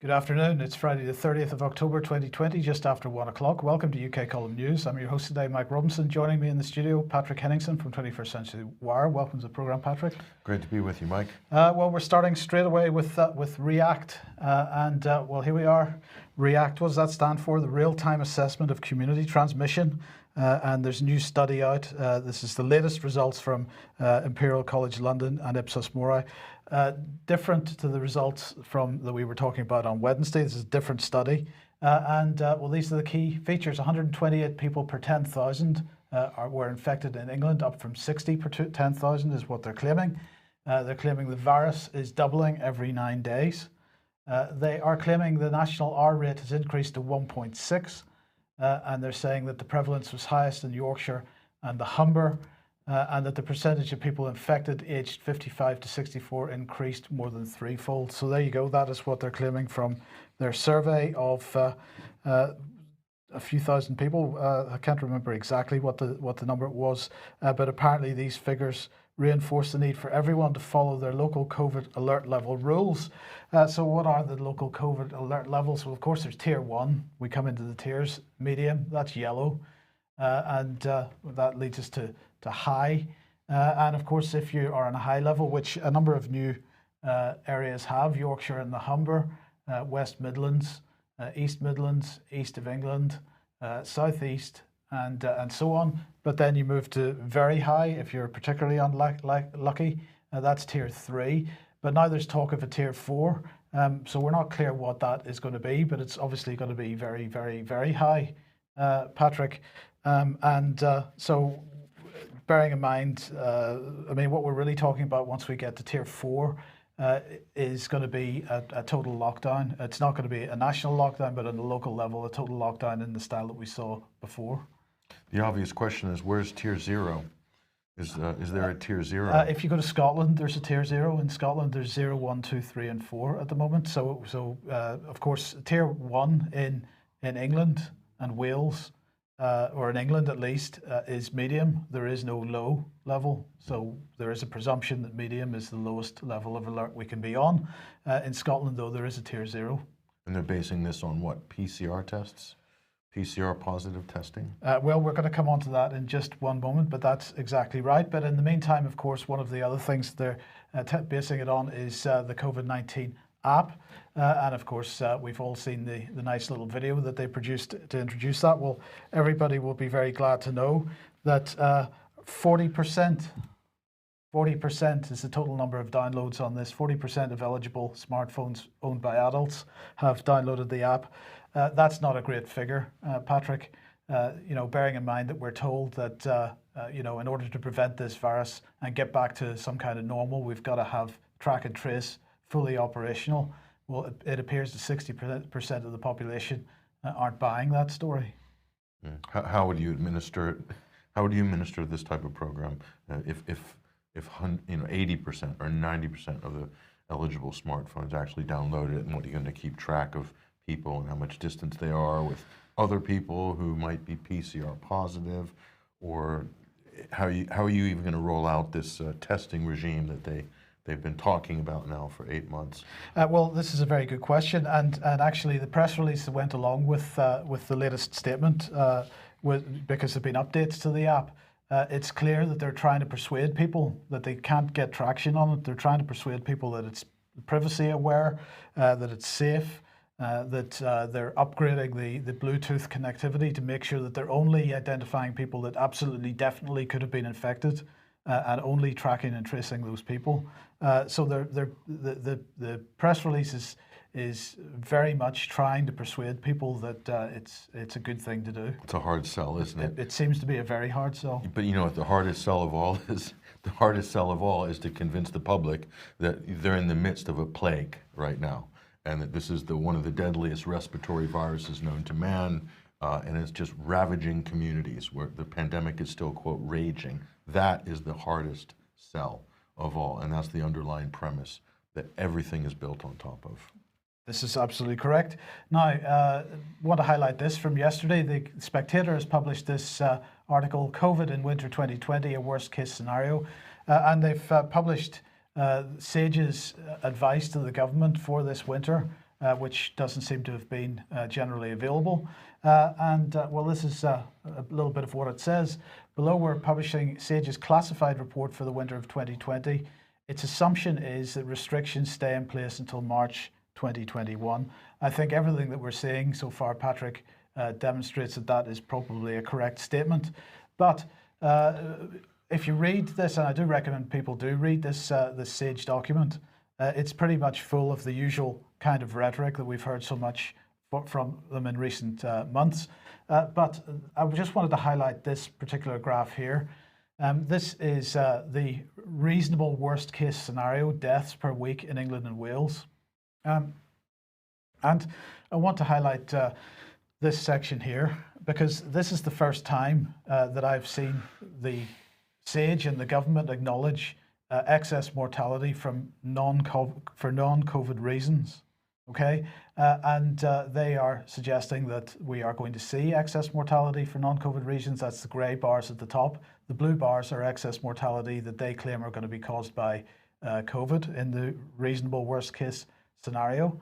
Good afternoon. It's Friday the 30th of October 2020, just after 1 o'clock. Welcome to UK Column News. I'm your host today, Mike Robinson. Joining me in the studio, Patrick Henningsen from 21st Century Wire. Welcome to the programme, Patrick. Great to be with you, Mike. Well, we're starting straight away with REACT. Well, here we are. REACT, what does that stand for? The Real-Time Assessment of Community Transmission. And there's a new study out. This is the latest results from Imperial College London and Ipsos Mori. Different to the results that we were talking about on Wednesday. This is a different study. Well, these are the key features. 128 people per 10,000 were infected in England, up from 60 per 10,000 is what they're claiming. They're claiming the virus is doubling every 9 days. They are claiming the national R rate has increased to 1.6. And they're saying that the prevalence was highest in Yorkshire and the Humber, and that the percentage of people infected aged 55 to 64 increased more than threefold. So there you go. That is what they're claiming from their survey of a few thousand people. I can't remember exactly what the number was, but apparently these figures reinforce the need for everyone to follow their local COVID alert level rules. So what are the local COVID alert levels? Well, of course, there's tier 1. We come into the tiers. Medium, that's yellow. That leads us to high. And of course, if you are on a high level, which a number of new areas have, Yorkshire and the Humber, West Midlands, East Midlands, East of England, South East, and so on. But then you move to very high if you're particularly unlucky. That's tier 3. But now there's talk of a tier 4. So we're not clear what that is going to be, but it's obviously going to be very, very, very high, Patrick. So bearing in mind, what we're really talking about once we get to tier 4 is going to be a total lockdown. It's not going to be a national lockdown, but at a local level, a total lockdown in the style that we saw before. The obvious question is, where's tier 0? Is there a tier 0? If you go to Scotland, there's a tier 0. In Scotland, there's 0, 1, 2, 3, and 4 at the moment. So of course, tier 1 in England and Wales, or in England at least, is medium. There is no low level. So there is a presumption that medium is the lowest level of alert we can be on. In Scotland, though, there is a tier 0. And they're basing this on what, PCR tests? PCR positive testing? Well, we're going to come on to that in just one moment, but that's exactly right. But in the meantime, of course, one of the other things they're basing it on is the COVID-19 app. And of course, we've all seen the nice little video that they produced to introduce that. Well, everybody will be very glad to know that 40% is the total number of downloads on this. 40% of eligible smartphones owned by adults have downloaded the app. That's not a great figure, Patrick. Bearing in mind that we're told that in order to prevent this virus and get back to some kind of normal, we've got to have track and trace fully operational. Well, it appears that 60% of the population aren't buying that story. How would you administer it? How would you administer this type of program if 80% or 90% of the eligible smartphones actually download it? And what are you going to keep track of people and how much distance they are with other people who might be PCR positive? Or how are you even going to roll out this testing regime that they've been talking about now for 8 months? Well, this is a very good question, and actually the press release that went along with the latest statement, because there've been updates to the app. It's clear that they're trying to persuade people that they can't get traction on it. They're trying to persuade people that it's privacy aware, that it's safe, that they're upgrading the Bluetooth connectivity to make sure that they're only identifying people that absolutely definitely could have been infected, and only tracking and tracing those people. So the press release is very much trying to persuade people that it's a good thing to do. It's a hard sell, isn't it? It seems to be a very hard sell. But you know what the hardest sell of all is? The hardest sell of all is to convince the public that they're in the midst of a plague right now, and that this is one of the deadliest respiratory viruses known to man, and it's just ravaging communities where the pandemic is still, quote, raging. That is the hardest sell of all, and that's the underlying premise that everything is built on top of. This is absolutely correct. Now, I want to highlight this from yesterday. The Spectator has published this article, COVID in Winter 2020, a worst case scenario. And they've published SAGE's advice to the government for this winter. which doesn't seem to have been generally available. Well, this is a little bit of what it says. Below, we're publishing SAGE's classified report for the winter of 2020. Its assumption is that restrictions stay in place until March 2021. I think everything that we're seeing so far, Patrick, demonstrates that that is probably a correct statement. But if you read this, and I do recommend people do read this SAGE document, it's pretty much full of the usual kind of rhetoric that we've heard so much from them in recent months. But I just wanted to highlight this particular graph here. This is the reasonable worst case scenario, deaths per week in England and Wales. And I want to highlight this section here, because this is the first time that I've seen the SAGE and the government acknowledge excess mortality from non-COVID reasons. Okay, they are suggesting that we are going to see excess mortality for non-COVID reasons. That's the grey bars at the top. The blue bars are excess mortality that they claim are going to be caused by COVID in the reasonable worst case scenario.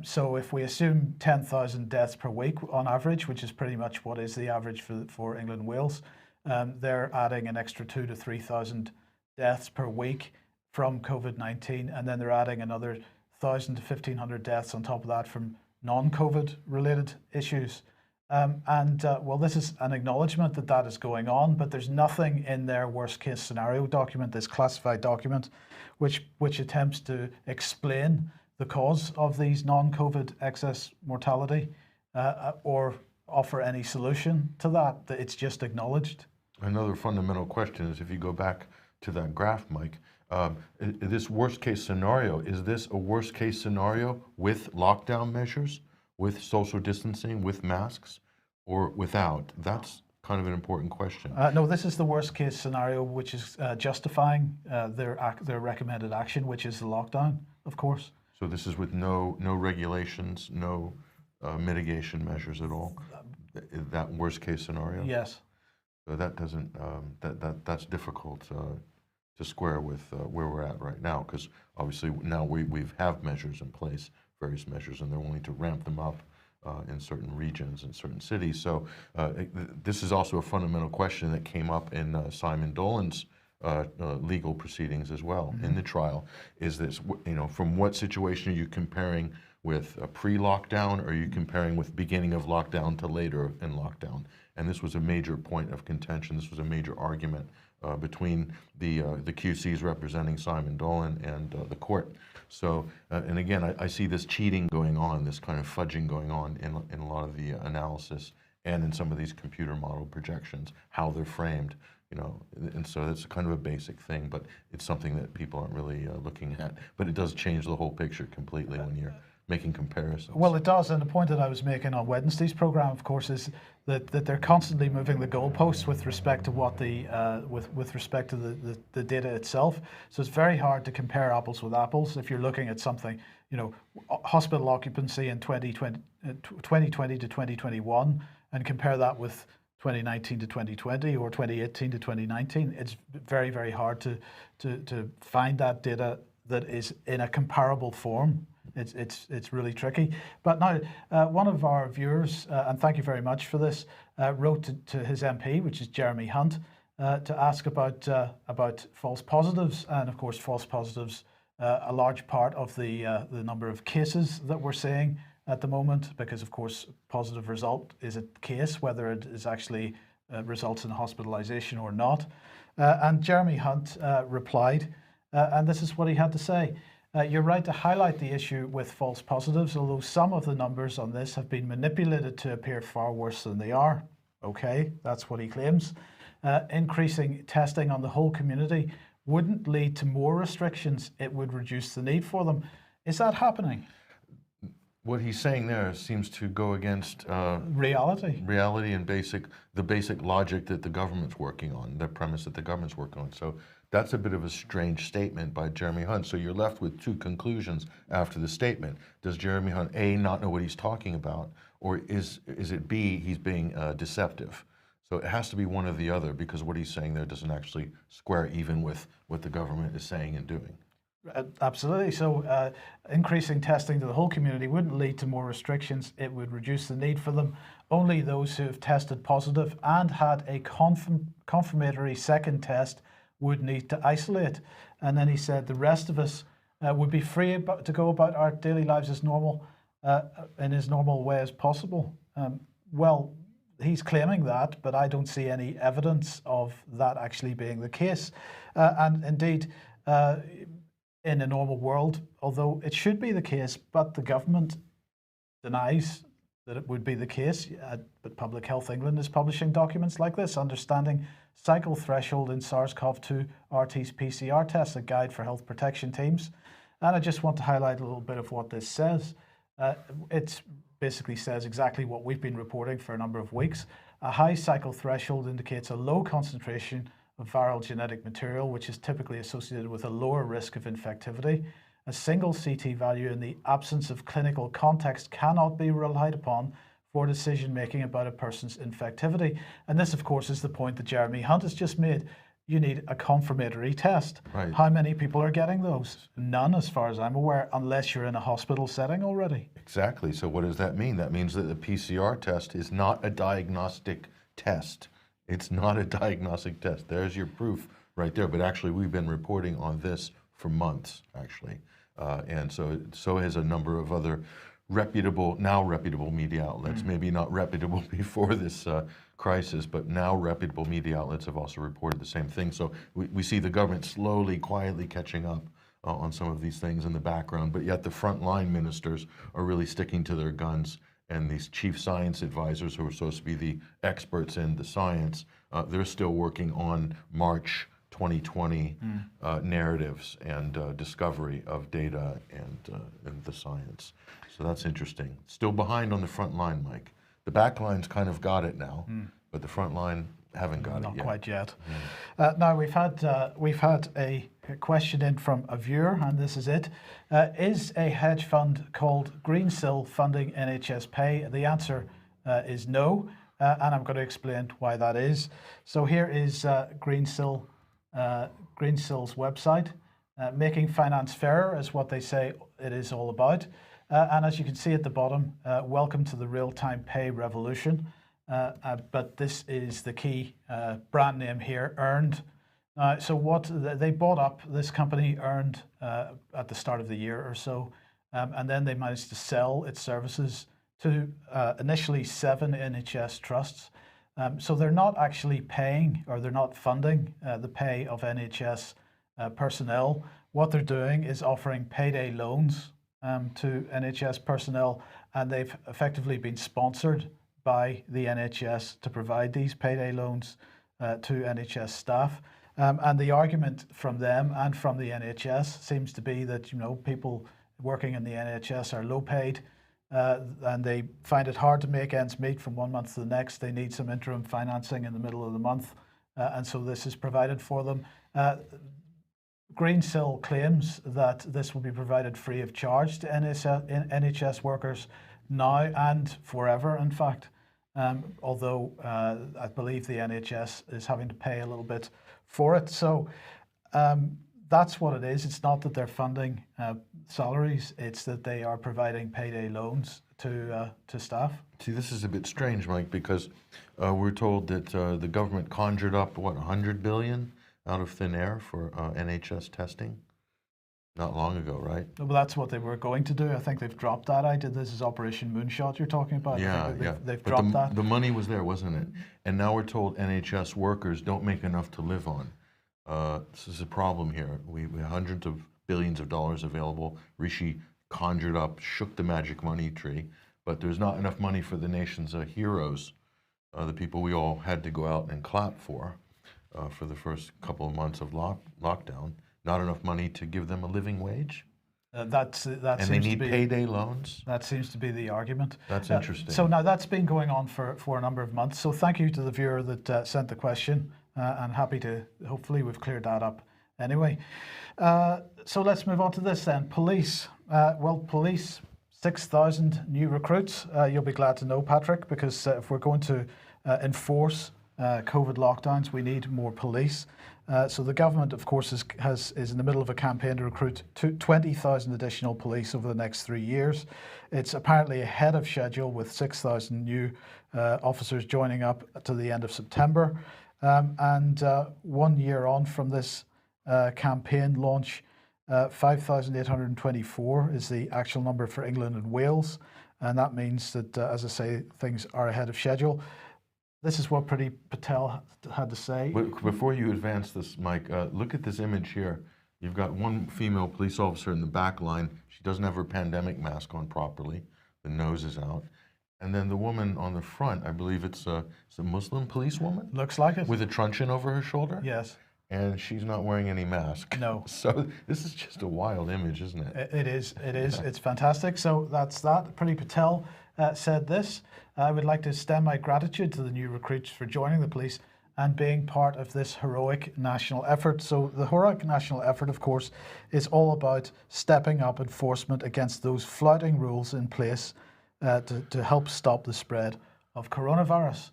So if we assume 10,000 deaths per week on average, which is pretty much what is the average for England and Wales, they're adding an extra 2,000 to 3,000 deaths per week from COVID-19, and then they're adding another 1,000 to 1,500 deaths on top of that from non-COVID related issues. Well, this is an acknowledgement that that is going on, but there's nothing in their worst case scenario document, this classified document, which attempts to explain the cause of these non-COVID excess mortality or offer any solution to that. It's just acknowledged. Another fundamental question is, if you go back to that graph, Mike, this worst case scenario, is this a worst case scenario with lockdown measures, with social distancing, with masks, or without? That's kind of an important question. No, this is the worst case scenario, which is justifying their recommended action, which is the lockdown, of course. So this is with no regulations, no mitigation measures at all. That worst case scenario. Yes. So that doesn't that's difficult to square with where we're at right now, because obviously now we have measures in place, various measures, and they're willing to ramp them up in certain regions and certain cities. So this is also a fundamental question that came up in Simon Dolan's legal proceedings as well. In the trial. Is this, from what situation are you comparing with a pre-lockdown, or are you comparing with beginning of lockdown to later in lockdown? And this was a major point of contention. This was a major argument between the QCs representing Simon Dolan and the court. So, and again, I see this cheating going on, this kind of fudging going on in a lot of the analysis and in some of these computer model projections, how they're framed. And so that's kind of a basic thing, but it's something that people aren't really looking at. But it does change the whole picture completely when you're making comparisons. Well, it does, and the point that I was making on Wednesday's program, of course, is that they're constantly moving the goalposts with respect to what with respect to the data itself. So it's very hard to compare apples with apples if you're looking at something, hospital occupancy in 2020 to 2021, and compare that with 2019 to 2020 or 2018 to 2019. It's very, very hard to find that data that is in a comparable form. It's really tricky. But now, one of our viewers, and thank you very much for this, wrote to his MP, which is Jeremy Hunt, to ask about false positives. And of course, false positives, a large part of the number of cases that we're seeing at the moment, because of course, positive result is a case, whether it is actually results in hospitalization or not. And Jeremy Hunt replied, and this is what he had to say. You're right to highlight the issue with false positives, although some of the numbers on this have been manipulated to appear far worse than they are. Okay, that's what he claims. Increasing testing on the whole community wouldn't lead to more restrictions, it would reduce the need for them. Is that happening? What he's saying there seems to go against reality and the basic logic that the government's working on, the premise that the government's working on. So that's a bit of a strange statement by Jeremy Hunt. So you're left with two conclusions after the statement. Does Jeremy Hunt, A, not know what he's talking about, or is it B, he's being deceptive? So it has to be one or the other, because what he's saying there doesn't actually square even with what the government is saying and doing. Absolutely. So increasing testing to the whole community wouldn't lead to more restrictions. It would reduce the need for them. Only those who have tested positive and had a confirmatory second test would need to isolate. And then he said the rest of us would be free to go about our daily lives as normal, in as normal way as possible. Well, he's claiming that, but I don't see any evidence of that actually being the case. And indeed, in a normal world, although it should be the case, but the government denies that it would be the case. But Public Health England is publishing documents like this, Understanding Cycle Threshold in SARS-CoV-2 RT-PCR Tests, a guide for health protection teams. And I just want to highlight a little bit of what this says. It basically says exactly what we've been reporting for a number of weeks. A high cycle threshold indicates a low concentration of viral genetic material, which is typically associated with a lower risk of infectivity. A single CT value in the absence of clinical context cannot be relied upon for decision-making about a person's infectivity. And this, of course, is the point that Jeremy Hunt has just made. You need a confirmatory test. Right. How many people are getting those? None, as far as I'm aware, unless you're in a hospital setting already. Exactly. So what does that mean? That means that the PCR test is not a diagnostic test. It's not a diagnostic test. There's your proof right there. But actually, we've been reporting on this for months, actually. And so has a number of other now reputable media outlets. Maybe not reputable before this crisis, but now reputable media outlets have also reported the same thing. So we see the government slowly, quietly catching up on some of these things in the background, but yet the frontline ministers are really sticking to their guns. And these chief science advisors who are supposed to be the experts in the science, they're still working on March 2020 narratives and discovery of data and the science. So that's interesting. Still behind on the front line, Mike. The back line's kind of got it now, but the front line haven't got it yet. Not quite yet. Now we've had a question in from a viewer, and this is it. Is a hedge fund called Greensill funding NHS pay? The answer is no, and I'm going to explain why that is. So here is Greensill's website. Making finance fairer is what they say it is all about. And as you can see at the bottom, welcome to the real-time pay revolution. But this is the key brand name here, earned. So what they bought up, this company earned at the start of the year or so, and then they managed to sell its services to initially 7 NHS trusts. So they're not actually paying, or they're not funding the pay of NHS personnel. What they're doing is offering payday loans to NHS personnel, and they've effectively been sponsored by the NHS to provide these payday loans to NHS staff. And the argument from them and from the NHS seems to be that, people working in the NHS are low paid and they find it hard to make ends meet from one month to the next. They need some interim financing in the middle of the month, and so this is provided for them. Greensill claims that this will be provided free of charge to NHS workers now and forever, in fact, although I believe the NHS is having to pay a little bit for it. So that's what it is. It's not that they're funding salaries, it's that they are providing payday loans to staff. See, this is a bit strange, Mike, because we're told that the government conjured up, $100 billion out of thin air for NHS testing not long ago, right? Well, that's what they were going to do. I think they've dropped that. This is Operation Moonshot you're talking about. Yeah, they've dropped that. The money was there, wasn't it? And now we're told NHS workers don't make enough to live on. This is a problem here. We have hundreds of billions of dollars available. Rishi conjured up, shook the magic money tree, but there's not enough money for the nation's heroes, the people we all had to go out and clap for the first couple of months of lockdown. Not enough money to give them a living wage. And they need payday loans. That seems to be the argument. That's interesting. So now that's been going on for a number of months. So thank you to the viewer that sent the question. I'm happy to, hopefully we've cleared that up anyway. So let's move on to this then. Police. Police, 6,000 new recruits. You'll be glad to know, Patrick, because if we're going to enforce COVID lockdowns, we need more police. So the government, of course, is in the middle of a campaign to recruit 20,000 additional police over the next 3 years. It's apparently ahead of schedule, with 6,000 new officers joining up to the end of September. And 1 year on from this campaign launch, 5,824 is the actual number for England and Wales. And that means that, as I say, things are ahead of schedule. This is what Priti Patel had to say. But before you advance this, Mike, look at this image here. You've got one female police officer in the back line. She doesn't have her pandemic mask on properly. The nose is out. And then the woman on the front, I believe it's a Muslim policewoman? Looks like it. With a truncheon over her shoulder? Yes. And she's not wearing any mask. No. So this is just a wild image, isn't it? It is. It's fantastic. So that's that. Priti Patel said this: I would like to extend my gratitude to the new recruits for joining the police and being part of this heroic national effort. So the heroic national effort, of course, is all about stepping up enforcement against those flouting rules in place to help stop the spread of coronavirus.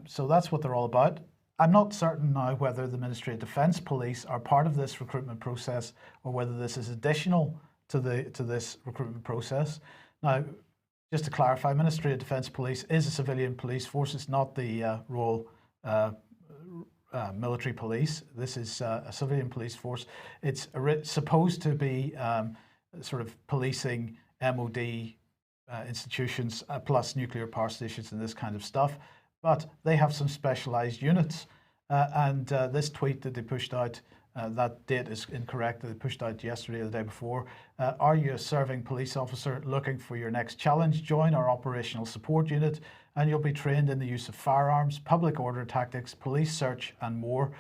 So that's what they're all about. I'm not certain now whether the Ministry of Defence Police are part of this recruitment process or whether this is additional to this recruitment process. Now, just to clarify, Ministry of Defence Police is a civilian police force. It's not the Royal Military Police. This is a civilian police force. It's supposed to be sort of policing MOD institutions plus nuclear power stations and this kind of stuff. But they have some specialised units. And this tweet that they pushed out, that date is incorrect, that they pushed out yesterday or the day before. Are you a serving police officer looking for your next challenge? Join our operational support unit and you'll be trained in the use of firearms, public order tactics, police search and more.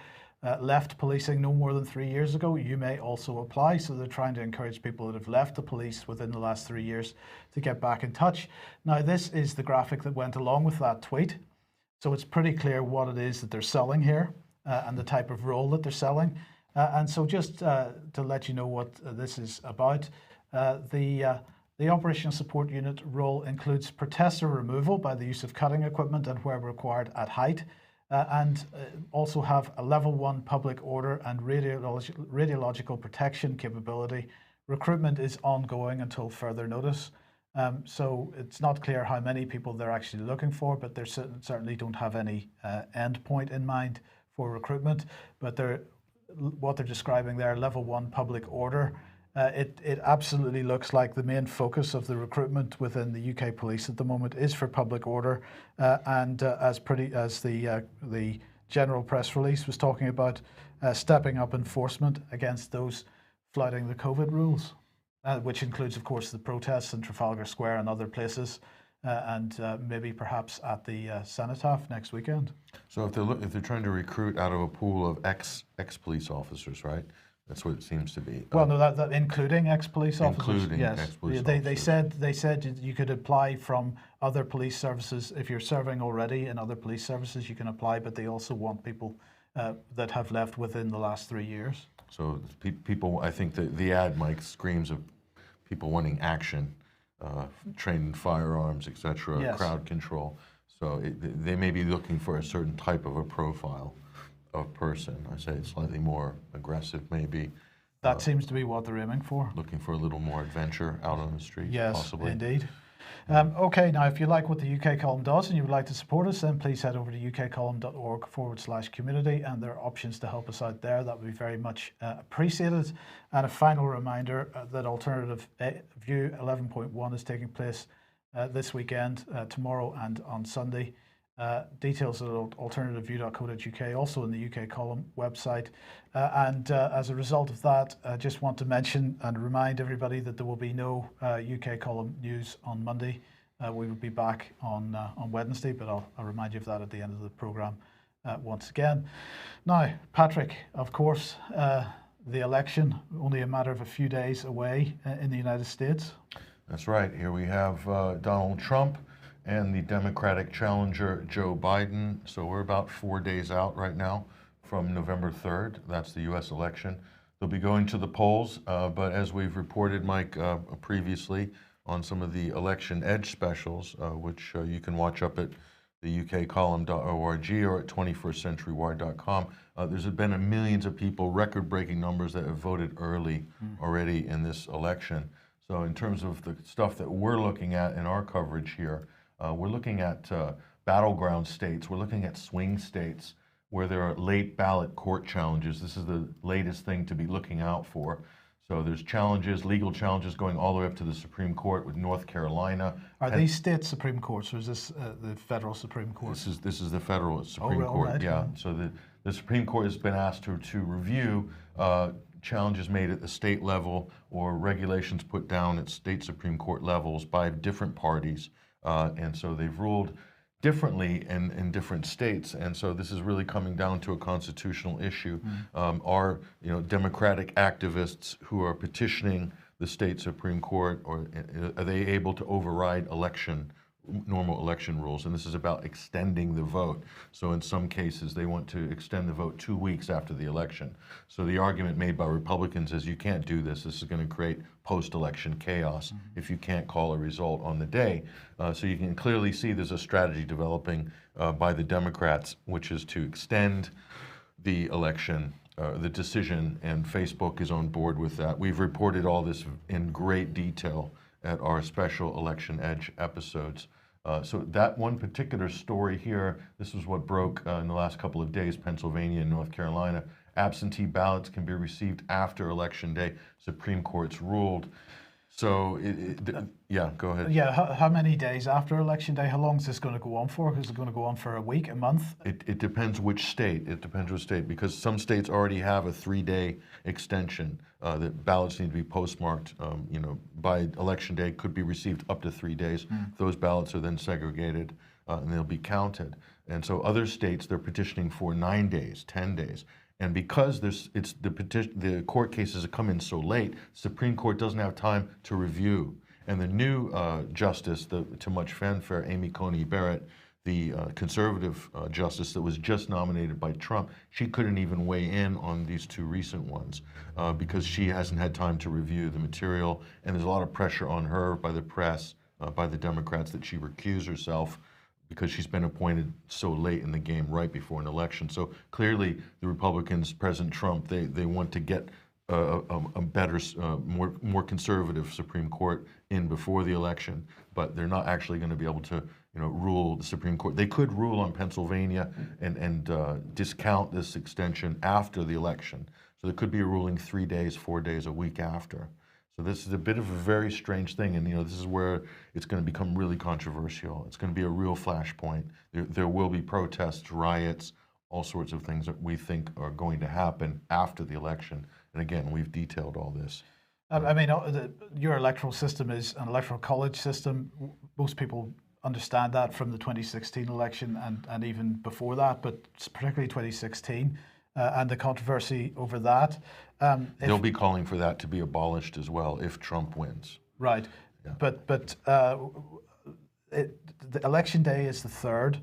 Left policing no more than 3 years ago, you may also apply. So they're trying to encourage people that have left the police within the last 3 years to get back in touch. Now, this is the graphic that went along with that tweet. So it's pretty clear what it is that they're selling here and the type of role that they're selling. And so just to let you know what this is about, the operational support unit role includes protester removal by the use of cutting equipment and where required at height, and also have a level 1 public order and radiological protection capability. Recruitment is ongoing until further notice. So it's not clear how many people they're actually looking for, but they certainly don't have any end point in mind for recruitment. But what they're describing there, level 1 public order, it absolutely looks like the main focus of the recruitment within the UK police at the moment is for public order. And as the general press release was talking about, stepping up enforcement against those flouting the COVID rules. Which includes, of course, the protests in Trafalgar Square and other places, and maybe perhaps at the Cenotaph next weekend. So if they're trying to recruit out of a pool of ex-police officers, right? That's what it seems to be. Well, no, that including ex-police officers. Including yes. ex-police officers. They said you could apply from other police services if you're serving already in other police services. You can apply, but they also want people that have left within the last 3 years. So people, I think the ad, Mike, screams of people wanting action, trained in firearms, etc., yes. Crowd control. So they may be looking for a certain type of a profile of person. I say it's slightly more aggressive, maybe. That seems to be what they're aiming for. Looking for a little more adventure out on the street, yes, possibly. Indeed. Okay, now if you like what the UK Column does and you would like to support us, then please head over to ukcolumn.org/community, and there are options to help us out there. That would be very much appreciated. And a final reminder that Alternative View 11.1 is taking place this weekend, tomorrow and on Sunday. Details at alternativeview.co.uk, also in the UK Column website. And as a result of that, I just want to mention and remind everybody that there will be no UK Column news on Monday. We will be back on Wednesday, but I'll remind you of that at the end of the programme once again. Now, Patrick, of course, the election, only a matter of a few days away in the United States. That's right. Here we have Donald Trump and the Democratic challenger, Joe Biden. So we're about 4 days out right now from November 3rd. That's the U.S. election. They'll be going to the polls, but as we've reported, Mike, previously on some of the Election Edge specials, which you can watch up at the ukcolumn.org or at 21stcenturywire.com. There's been millions of people, record-breaking numbers that have voted early already in this election. So in terms of the stuff that we're looking at in our coverage here, we're looking at battleground states, we're looking at swing states where there are late ballot court challenges. This is the latest thing to be looking out for. So there's challenges, legal challenges going all the way up to the Supreme Court with North Carolina. Are these state Supreme Courts, or is this the federal Supreme Court? This is the federal Supreme Court, right. yeah. So the Supreme Court has been asked to review challenges made at the state level or regulations put down at state Supreme Court levels by different parties. And so they've ruled differently in different states, and so this is really coming down to a constitutional issue. Are Democratic activists who are petitioning the state Supreme Court, or are they able to override normal election rules? And this is about extending the vote. So in some cases, they want to extend the vote 2 weeks after the election. So the argument made by Republicans is you can't do this. This is going to create post-election chaos if you can't call a result on the day. So you can clearly see there's a strategy developing by the Democrats, which is to extend the election, the decision, and Facebook is on board with that. We've reported all this in great detail at our special Election Edge episodes. So that one particular story here, this was what broke in the last couple of days, Pennsylvania and North Carolina. Absentee ballots can be received after Election Day. Supreme Court's ruled. So, yeah, go ahead. Yeah, how many days after Election Day? How long is this going to go on for? Is it going to go on for a week, a month? It depends which state. It depends which state, because some states already have a 3-day extension that ballots need to be postmarked. By Election Day, could be received up to 3 days. Those ballots are then segregated and they'll be counted. And so other states, they're petitioning for 9 days, 10 days. And because the court cases have come in so late, Supreme Court doesn't have time to review. And the new justice, to much fanfare, Amy Coney Barrett, the conservative justice that was just nominated by Trump, she couldn't even weigh in on these two recent ones because she hasn't had time to review the material. And there's a lot of pressure on her by the press, by the Democrats, that she recuse herself, because she's been appointed so late in the game, right before an election. So clearly, the Republicans, President Trump, they want to get a better, more conservative Supreme Court in before the election, but they're not actually going to be able to, rule the Supreme Court. They could rule on Pennsylvania and discount this extension after the election. So there could be a ruling 3 days, 4 days, a week after. So this is a bit of a very strange thing, and this is where it's going to become really controversial. It's going to be a real flashpoint. There will be protests, riots, all sorts of things that we think are going to happen after the election. And again, we've detailed all this. I mean, your electoral system is an electoral college system. Most people understand that from the 2016 election and even before that, but particularly 2016 and the controversy over that. They'll be calling for that to be abolished as well if Trump wins. Right, yeah. But the election day is the 3rd.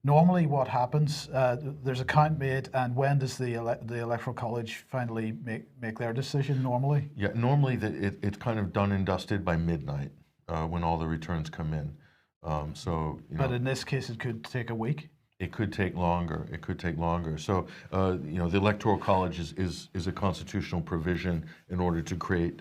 Normally, what happens? There's a count made, and when does the Electoral College finally make their decision? Normally, yeah, normally it's kind of done and dusted by midnight when all the returns come in. But in this case, it could take a week. It could take longer. It could take longer. So, the Electoral College is a constitutional provision in order to create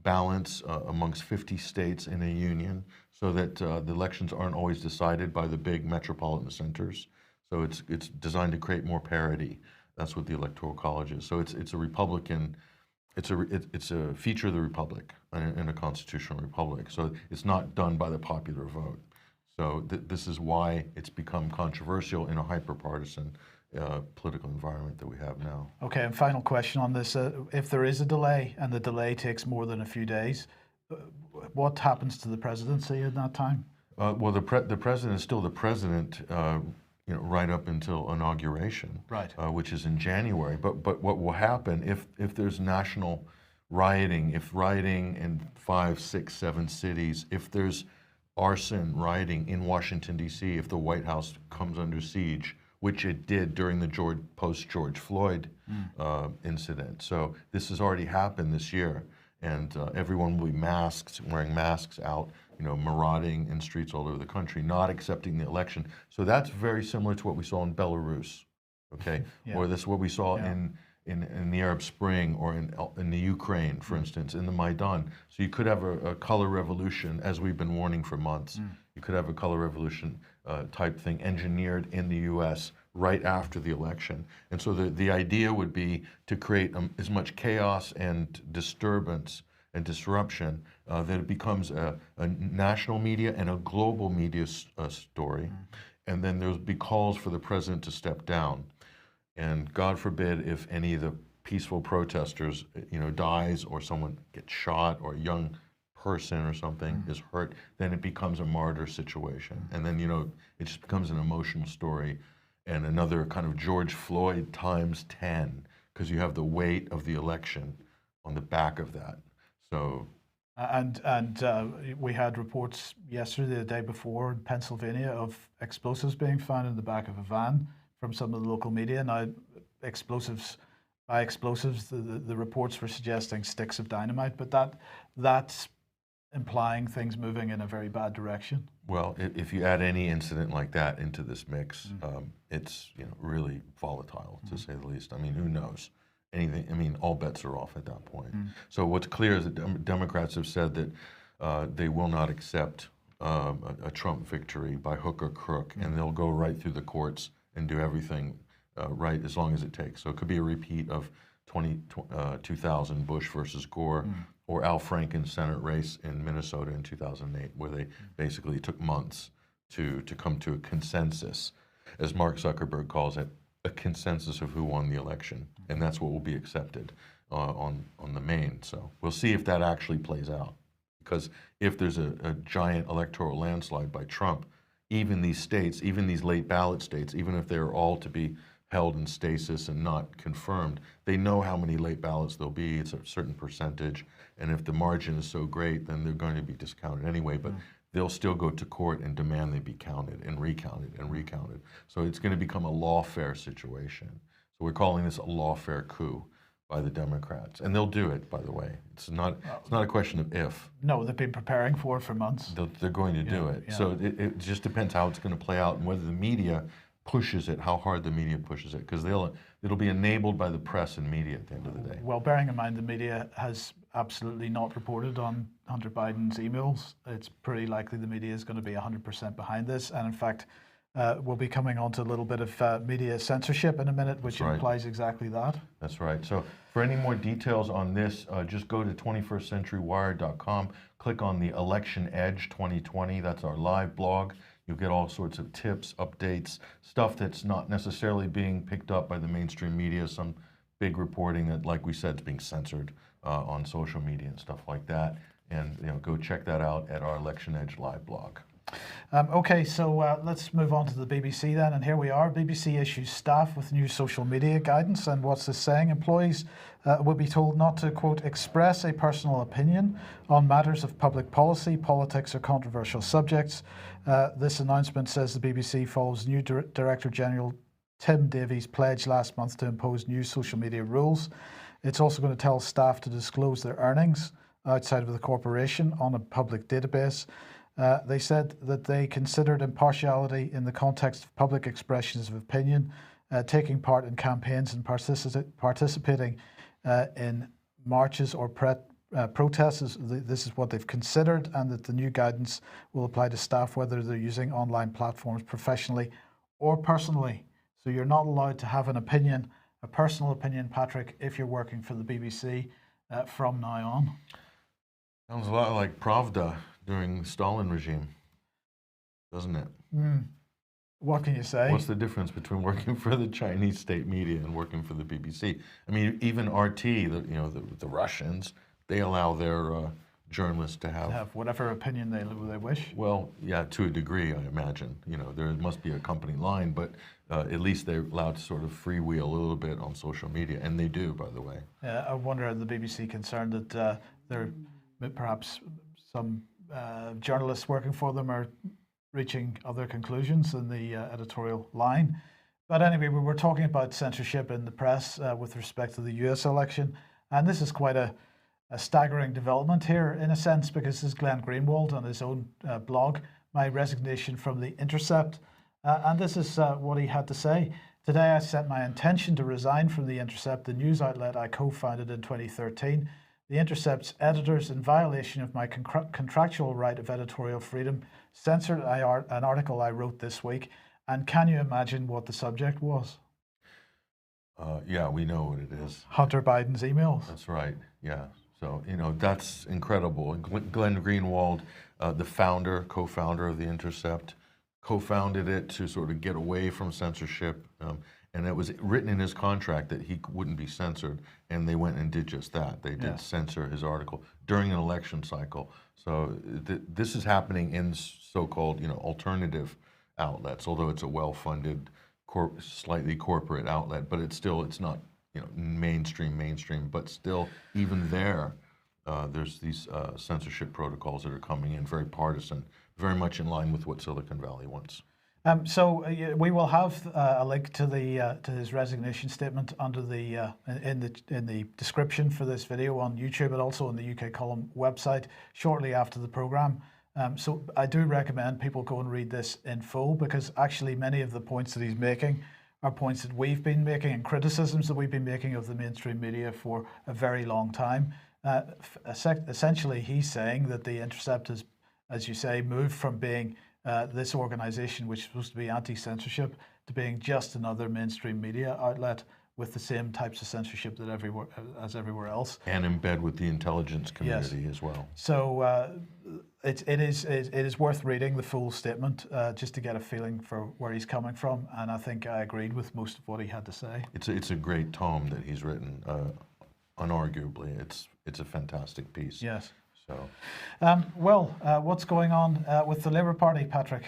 balance amongst 50 states in a union, so that the elections aren't always decided by the big metropolitan centers. So it's designed to create more parity. That's what the Electoral College is. So it's a Republican. It's a feature of the Republic in a constitutional republic. So it's not done by the popular vote. So this is why it's become controversial in a hyper-partisan political environment that we have now. Okay, and final question on this. If there is a delay and the delay takes more than a few days, what happens to the presidency at that time? Well, the president is still the president right up until inauguration, right? Which is in January. But what will happen if there's national rioting, if rioting in 5, 6, 7 cities, if there's arson rioting in Washington, D.C., if the White House comes under siege, which it did during the post-George Floyd incident. So this has already happened this year, and everyone will be wearing masks out marauding in streets all over the country, not accepting the election. So that's very similar to what we saw in Belarus, okay? Or this what we saw in the Arab Spring, or in the Ukraine, for instance, in the Maidan. So you could have a color revolution, as we've been warning for months. You could have a color revolution type thing engineered in the U.S. right after the election. And so the idea would be to create as much chaos and disturbance and disruption that it becomes a national media and a global media story. And then there'll be calls for the president to step down. And God forbid if any of the peaceful protesters, dies, or someone gets shot, or a young person or something is hurt, then it becomes a martyr situation. And then, it just becomes an emotional story, and another kind of George Floyd times 10, because you have the weight of the election on the back of that. So. And we had reports yesterday, the day before, in Pennsylvania, of explosives being found in the back of a van from some of the local media. Now, by explosives, the reports were suggesting sticks of dynamite, but that's implying things moving in a very bad direction. Well, if you add any incident like that into this mix, it's really volatile, to say the least. I mean, who knows? Anything. I mean, all bets are off at that point. So what's clear is that Democrats have said that they will not accept a Trump victory by hook or crook, and they'll go right through the courts and do everything right as long as it takes. So it could be a repeat of 2000 Bush versus Gore, or Al Franken's Senate race in Minnesota in 2008, where they basically took months to come to a consensus, as Mark Zuckerberg calls it, a consensus of who won the election, and that's what will be accepted on the main. So we'll see if that actually plays out, because if there's a giant electoral landslide by Trump, even these states, even these late ballot states, even if they're all to be held in stasis and not confirmed, they know how many late ballots there'll be. It's a certain percentage, and if the margin is so great, then they're going to be discounted anyway, but they'll still go to court and demand they be counted and recounted and recounted. So it's going to become a lawfare situation. So we're calling this a lawfare coup by the Democrats, and they'll do it, by the way. It's not a question of if. No, they've been preparing for it for months. They're going to do it. So it just depends how it's going to play out, and whether the media pushes it, how hard the media pushes it, because it'll be enabled by the press and media at the end of the day. Well, bearing in mind the media has absolutely not reported on Hunter Biden's emails, it's pretty likely the media is going to be 100% behind this, and in fact, we'll be coming on to a little bit of media censorship in a minute, which implies exactly that. That's right. So for any more details on this, just go to 21stcenturywire.com, click on the Election Edge 2020. That's our live blog. You'll get all sorts of tips, updates, stuff that's not necessarily being picked up by the mainstream media, some big reporting that, like we said, is being censored on social media and stuff like that. And go check that out at our Election Edge live blog. Okay, so let's move on to the BBC then, and here we are. BBC issues staff with new social media guidance, and what's this saying? Employees will be told not to, quote, express a personal opinion on matters of public policy, politics or controversial subjects. This announcement, says the BBC, follows new Director General Tim Davies' pledge last month to impose new social media rules. It's also going to tell staff to disclose their earnings outside of the corporation on a public database. They said that they considered impartiality in the context of public expressions of opinion, taking part in campaigns and participating in marches or protests. This is what they've considered, and that the new guidance will apply to staff whether they're using online platforms professionally or personally. So you're not allowed to have an opinion, a personal opinion, Patrick, if you're working for the BBC from now on. Sounds a lot like Pravda during the Stalin regime, doesn't it? What can you say? What's the difference between working for the Chinese state media and working for the BBC? I mean, even RT, the Russians, they allow their journalists to have whatever opinion they wish. Well, yeah, to a degree, I imagine. There must be a company line, but at least they're allowed to sort of freewheel a little bit on social media, and they do, by the way. I wonder, are the BBC concerned that there perhaps some journalists working for them are reaching other conclusions in the editorial line? But anyway, we were talking about censorship in the press with respect to the US election, and this is quite a a staggering development here, in a sense, because this is Glenn Greenwald on his own blog, my resignation from The Intercept. And this is what he had to say. Today I set my intention to resign from The Intercept, the news outlet I co-founded in 2013. The Intercept's editors, in violation of my contractual right of editorial freedom, censored an article I wrote this week. And can you imagine what the subject was? Yeah, we know what it is. Hunter Biden's emails. That's right, yeah. So, you know, that's incredible. Glenn Greenwald, the founder, co-founder of The Intercept, co-founded it to sort of get away from censorship. And it was written in his contract that he wouldn't be censored, and they went and did just that. They did censor his article during an election cycle. So this is happening in so-called, you know, alternative outlets, although it's a well-funded, slightly corporate outlet, but it's not, you know, mainstream, but still, even there, there's these censorship protocols that are coming in, very partisan, very much in line with what Silicon Valley wants. So we will have a link to his resignation statement under in the description for this video on YouTube, and also on the UK Column website shortly after the programme. So I do recommend people go and read this in full, because actually many of the points that he's making are points that we've been making and criticisms that we've been making of the mainstream media for a very long time. Essentially, he's saying that The Intercept has, as you say, moved from being this organization, which is supposed to be anti-censorship, to being just another mainstream media outlet with the same types of censorship that everywhere else. And embed with the intelligence community as well. So it is worth reading the full statement just to get a feeling for where he's coming from. And I think I agreed with most of what he had to say. It's a great tome that he's written. Unarguably, it's a fantastic piece. Yes. So, what's going on with the Labour Party, Patrick?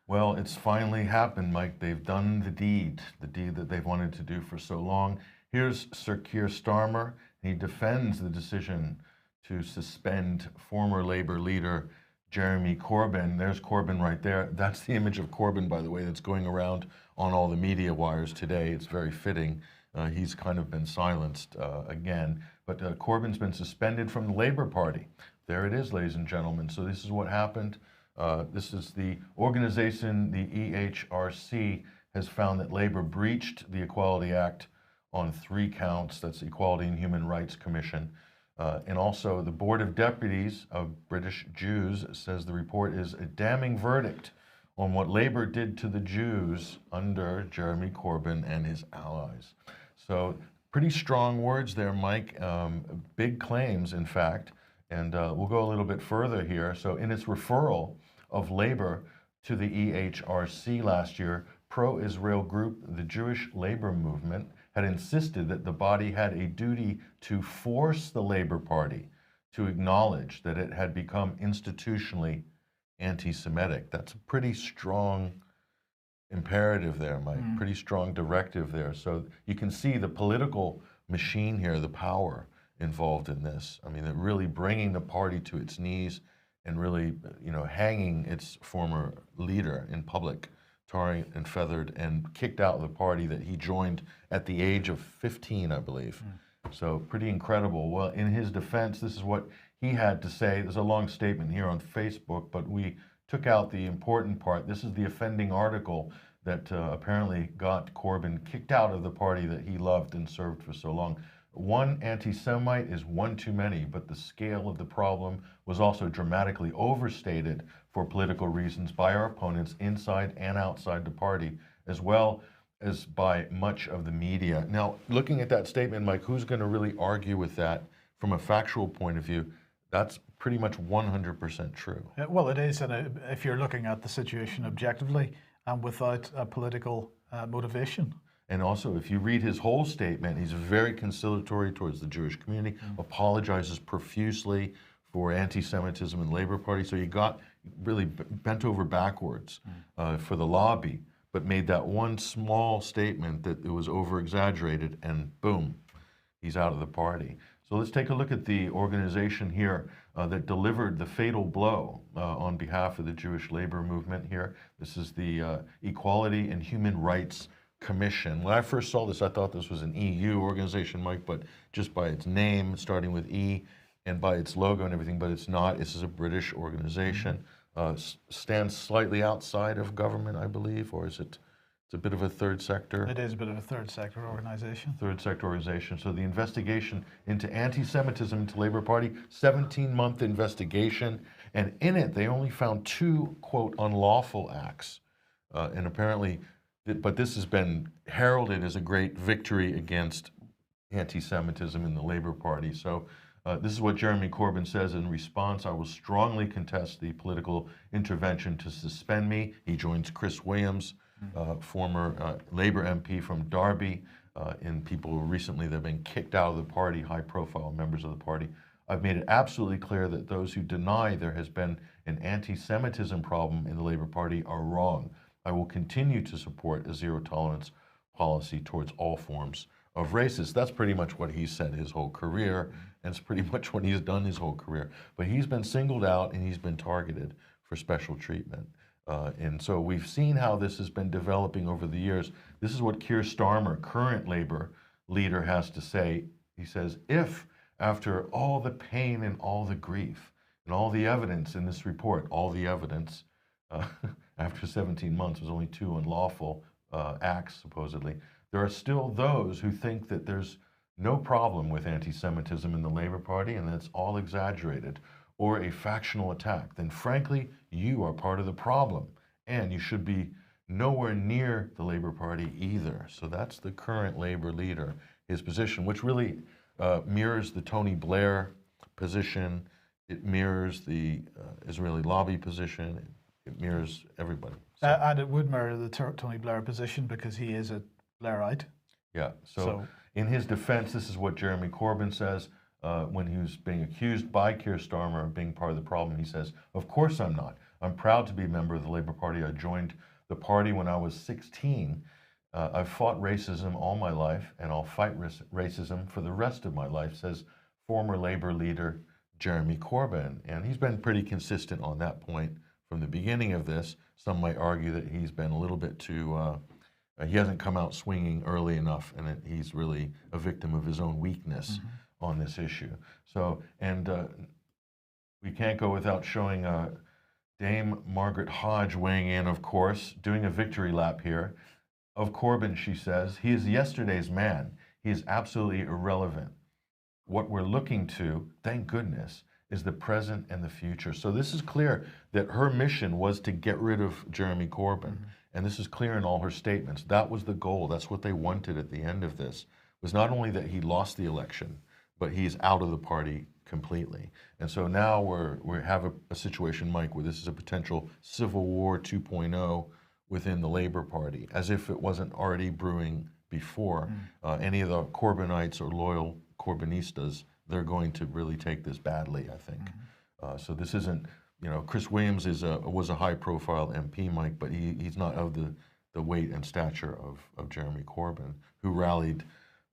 Well, it's finally happened, Mike. They've done the deed that they've wanted to do for so long. Here's Sir Keir Starmer. He defends the decision to suspend former Labour leader Jeremy Corbyn. There's Corbyn right there. That's the image of Corbyn, by the way, that's going around on all the media wires today. It's very fitting. He's kind of been silenced again. But Corbyn's been suspended from the Labour Party. There it is, ladies and gentlemen. So this is what happened. This is the organization, the EHRC, has found that Labour breached the Equality Act on 3 counts. That's Equality and Human Rights Commission. And also the Board of Deputies of British Jews says the report is a damning verdict on what Labour did to the Jews under Jeremy Corbyn and his allies. So pretty strong words there, Mike. Big claims, in fact. And we'll go a little bit further here. So in its referral of Labour to the EHRC last year, pro-Israel group, the Jewish Labour Movement, had insisted that the body had a duty to force the Labour Party to acknowledge that it had become institutionally anti-Semitic. That's a pretty strong imperative there, Mike, pretty strong directive there. So you can see the political machine here, the power involved in this. I mean, really bringing the party to its knees and really, you know, hanging its former leader in public, tarred and feathered, and kicked out of the party that he joined at the age of 15, I believe. So pretty incredible. Well, in his defense, this is what he had to say. There's a long statement here on Facebook, but we took out the important part. This is the offending article that apparently got Corbyn kicked out of the party that he loved and served for so long. One anti-Semite is one too many, but the scale of the problem was also dramatically overstated for political reasons by our opponents inside and outside the party, as well as by much of the media. Now, looking at that statement, Mike, who's going to really argue with that from a factual point of view? That's pretty much 100% true. Well, it is, and if you're looking at the situation objectively and without a political motivation. And also, if you read his whole statement, he's very conciliatory towards the Jewish community, apologizes profusely for anti-Semitism in the Labour Party. So he got really bent over backwards for the lobby, but made that one small statement that it was over-exaggerated, and boom, he's out of the party. So let's take a look at the organization here that delivered the fatal blow on behalf of the Jewish labor movement here. This is the Equality and Human Rights Commission. When I first saw this, I thought this was an EU organization, Mike, but just by its name, starting with E, and by its logo and everything, but it's not. This is a British organization. Stands slightly outside of government, I believe, or is it? It's a bit of a third sector. It is a bit of a third sector organization. Third sector organization. So the investigation into anti-Semitism into Labour Party, 17-month investigation, and in it they only found 2, quote, unlawful acts. And apparently, but this has been heralded as a great victory against anti-Semitism in the Labour Party. So this is what Jeremy Corbyn says in response: "I will strongly contest the political intervention to suspend me." He joins Chris Williams, former Labour MP from Derby, and people recently that have been kicked out of the party, high-profile members of the party. "I've made it absolutely clear that those who deny there has been an anti-Semitism problem in the Labour Party are wrong. I will continue to support a zero-tolerance policy towards all forms of racism." That's pretty much what he said his whole career, and it's pretty much what he's done his whole career. But he's been singled out and he's been targeted for special treatment. And so we've seen how this has been developing over the years. This is what Keir Starmer, current Labour leader, has to say. He says, "If after all the pain and all the grief and all the evidence in this report, all the evidence, after 17 months was only 2 unlawful acts, supposedly, there are still those who think that there's no problem with anti-Semitism in the Labour Party and that it's all exaggerated or a factional attack, then frankly, you are part of the problem and you should be nowhere near the Labour Party either." So that's the current Labour leader, his position, which really mirrors the Tony Blair position. It mirrors the Israeli lobby position. It mirrors everybody. So, And it would mirror the Tony Blair position because he is a Blairite. yeah. So in his defense, this is what Jeremy Corbyn says when he was being accused by Keir Starmer of being part of the problem. He says, "Of course I'm not. I'm proud to be a member of the Labour Party. I joined the party when I was 16. I've fought racism all my life, and I'll fight racism for the rest of my life," says former Labour leader Jeremy Corbyn. And he's been pretty consistent on that point from the beginning of this. Some might argue that he's been a little bit too, he hasn't come out swinging early enough, and that he's really a victim of his own weakness on this issue. So, and we can't go without showing Dame Margaret Hodge weighing in, of course, doing a victory lap here. Of Corbyn, she says, "He is yesterday's man. He is absolutely irrelevant. What we're looking to, thank goodness, is the present and the future." So this is clear that her mission was to get rid of Jeremy Corbyn. And this is clear in all her statements. That was the goal. That's what they wanted at the end of this, was not only that he lost the election, but he's out of the party completely. And so now we have a situation, Mike, where this is a potential Civil War 2.0 within the Labour Party, as if it wasn't already brewing before. Any of the Corbynites or loyal Corbynistas, they're going to really take this badly, I think. So this isn't, you know, Chris Williams was a high-profile MP, Mike, but he's not of the weight and stature of Jeremy Corbyn, who rallied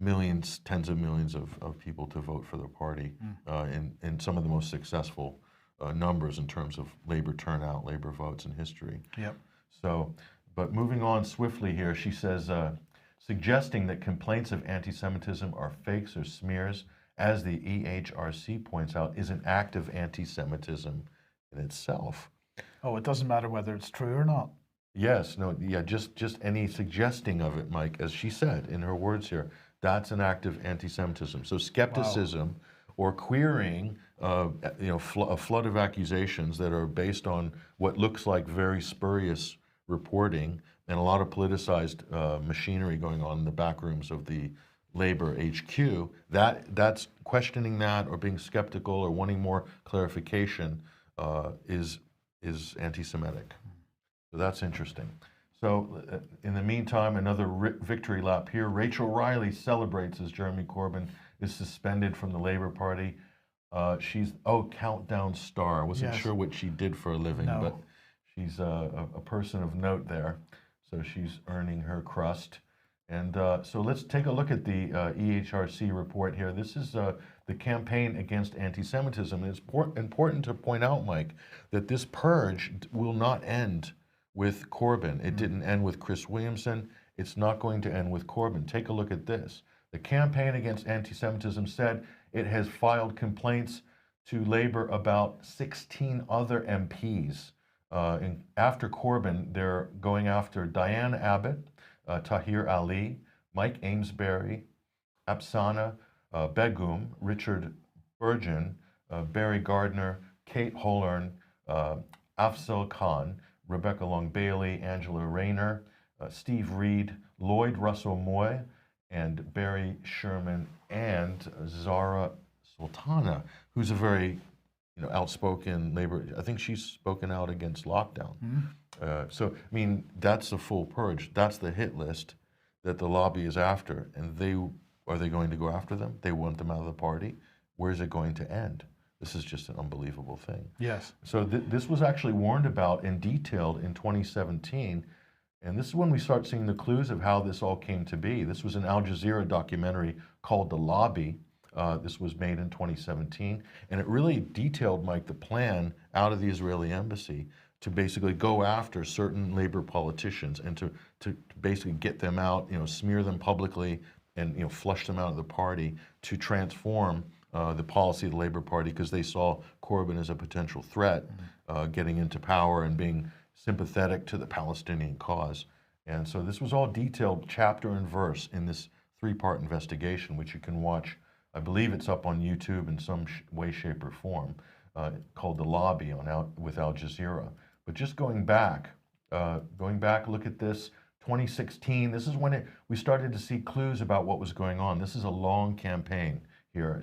millions, tens of millions of people to vote for the party in some of the most successful numbers in terms of Labour turnout, Labour votes in history. Yep. So, but moving on swiftly here, she says, suggesting that complaints of anti-Semitism are fakes or smears, as the EHRC points out, is an act of anti-Semitism in itself. Oh, it doesn't matter whether it's true or not. Yes, no, yeah, just any suggesting of it, Mike, as she said in her words here, that's an act of anti-Semitism. So skepticism or querying, a flood of accusations that are based on what looks like very spurious reporting and a lot of politicized machinery going on in the back rooms of the Labour HQ. That's questioning that or being skeptical or wanting more clarification is anti-Semitic. So that's interesting. So in the meantime, another victory lap here. Rachel Riley celebrates as Jeremy Corbyn is suspended from the Labour Party. She's, countdown star. I wasn't sure what she did for a living, but she's a person of note there. So she's earning her crust. And so let's take a look at the EHRC report here. This is the campaign against anti-Semitism. It's important to point out, Mike, that this purge will not end with Corbyn. It didn't end with Chris Williamson. It's not going to end with Corbyn. Take a look at this. The campaign against anti-Semitism said it has filed complaints to Labour about 16 other MPs. After Corbyn, they're going after Diane Abbott, Tahir Ali, Mike Amesbury, Apsana Begum, Richard Burgeon, Barry Gardner, Kate Hollern, Afzal Khan, Rebecca Long Bailey, Angela Rayner, Steve Reed, Lloyd Russell Moy, and Barry Sherman, and Zara Sultana, who's a very outspoken Labour. I think she's spoken out against lockdown. So, I mean, that's the full purge. That's the hit list that the lobby is after. And are they going to go after them? They want them out of the party. Where's it going to end? This is just an unbelievable thing. Yes. So this was actually warned about and detailed in 2017. And this is when we start seeing the clues of how this all came to be. This was an Al Jazeera documentary called The Lobby. This was made in 2017. And it really detailed, Mike, the plan out of the Israeli embassy to basically go after certain Labour politicians and to basically get them out, smear them publicly and flush them out of the party to transform the policy of the Labour Party, because they saw Corbyn as a potential threat, getting into power and being sympathetic to the Palestinian cause. And so this was all detailed chapter and verse in this 3-part investigation, which you can watch. I believe it's up on YouTube in some way, shape, or form, called The Lobby with Al Jazeera. But just going back, look at this, 2016, this is when we started to see clues about what was going on. This is a long campaign here.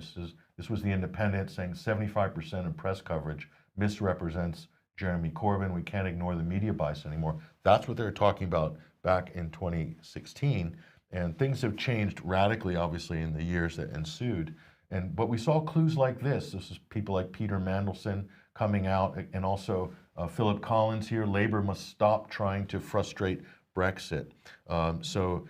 This was The Independent saying 75% of press coverage misrepresents Jeremy Corbyn. We can't ignore the media bias anymore. That's what they were talking about back in 2016. And things have changed radically, obviously, in the years that ensued. But we saw clues like this. This is people like Peter Mandelson coming out, and also Philip Collins here. Labour must stop trying to frustrate Brexit. So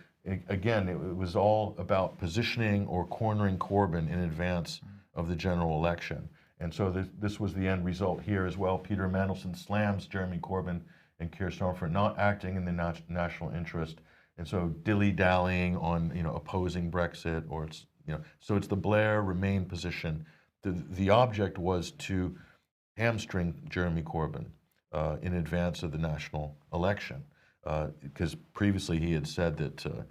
again, it was all about positioning or cornering Corbyn in advance of the general election. And so this was the end result here as well. Peter Mandelson slams Jeremy Corbyn and Keir Starmer for not acting in the national interest. And so dilly-dallying on opposing Brexit, or it's so it's the Blair Remain position. The object was to hamstring Jeremy Corbyn in advance of the national election, because previously he had said that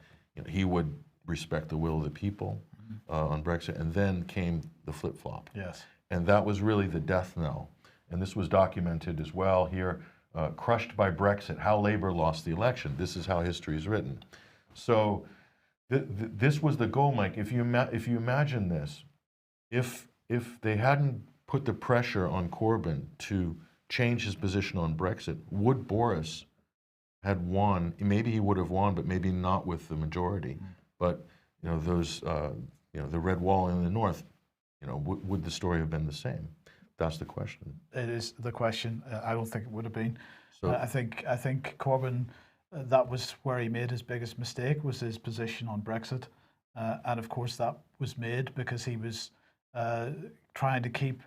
he would respect the will of the people on Brexit, and then came the flip-flop. Yes. And that was really the death knell. And this was documented as well here. Crushed by Brexit, how Labour lost the election. This is how history is written. So this was the goal, Mike. If you imagine this, if they hadn't put the pressure on Corbyn to change his position on Brexit, would Boris had won? Maybe he would have won, but maybe not with the majority. But those the red wall in the north, would the story have been the same? That's the question. It is the question. I don't think it would have been. So I think Corbyn, that was where he made his biggest mistake, was his position on Brexit, and of course that was made because he was trying to keep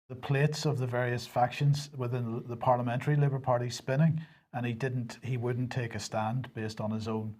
the plates of the various factions within the parliamentary Labour Party spinning, and he wouldn't take a stand based on his own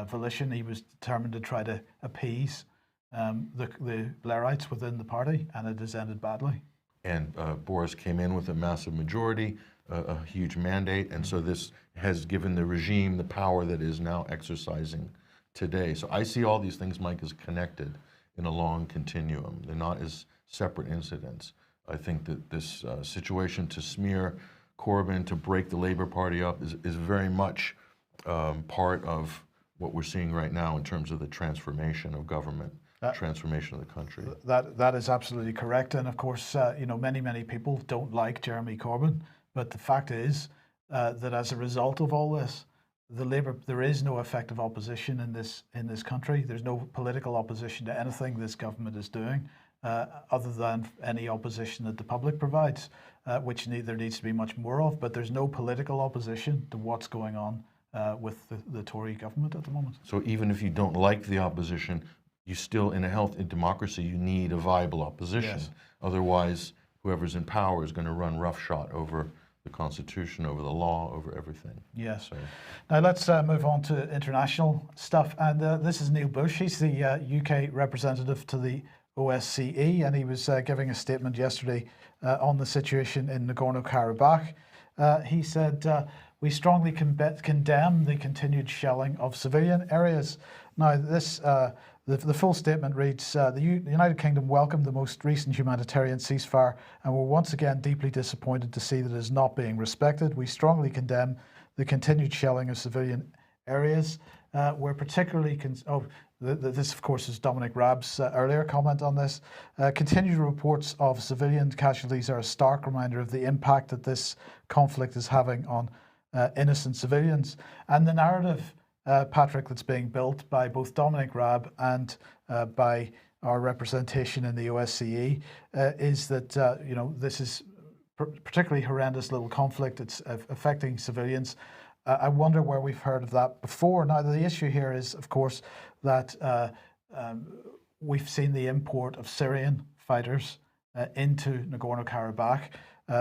volition. He was determined to try to appease the Blairites within the party, and it has ended badly. And Boris came in with a massive majority, a huge mandate, and so this has given the regime the power that is now exercising today. So I see all these things, Mike, as connected in a long continuum. They're not as separate incidents. I think that this situation to smear Corbyn, to break the Labour Party up, is very much part of what we're seeing right now in terms of the transformation of government. Transformation of the country. That is absolutely correct, and of course, many people don't like Jeremy Corbyn, but the fact is that as a result of all this, there is no effective opposition in this country. There's no political opposition to anything this government is doing, other than any opposition that the public provides, which there needs to be much more of. But there's no political opposition to what's going on with the Tory government at the moment. So even if you don't like the opposition, you still, in a healthy democracy, you need a viable opposition. Yes. Otherwise, whoever's in power is going to run roughshod over the Constitution, over the law, over everything. Yes. So. Now let's move on to international stuff. And this is Neil Bush. He's the UK representative to the OSCE, and he was giving a statement yesterday on the situation in Nagorno-Karabakh. He said, "We strongly condemn the continued shelling of civilian areas." Now, this the full statement reads, the United Kingdom welcomed the most recent humanitarian ceasefire and were once again deeply disappointed to see that it is not being respected. We strongly condemn the continued shelling of civilian areas. We're particularly, this of course is Dominic Raab's earlier comment on this. Continued reports of civilian casualties are a stark reminder of the impact that this conflict is having on innocent civilians. And the narrative, Patrick, that's being built by both Dominic Raab and by our representation in the OSCE is that this is particularly horrendous little conflict. It's affecting civilians. I wonder where we've heard of that before. Now, the issue here is, of course, that we've seen the import of Syrian fighters into Nagorno-Karabakh.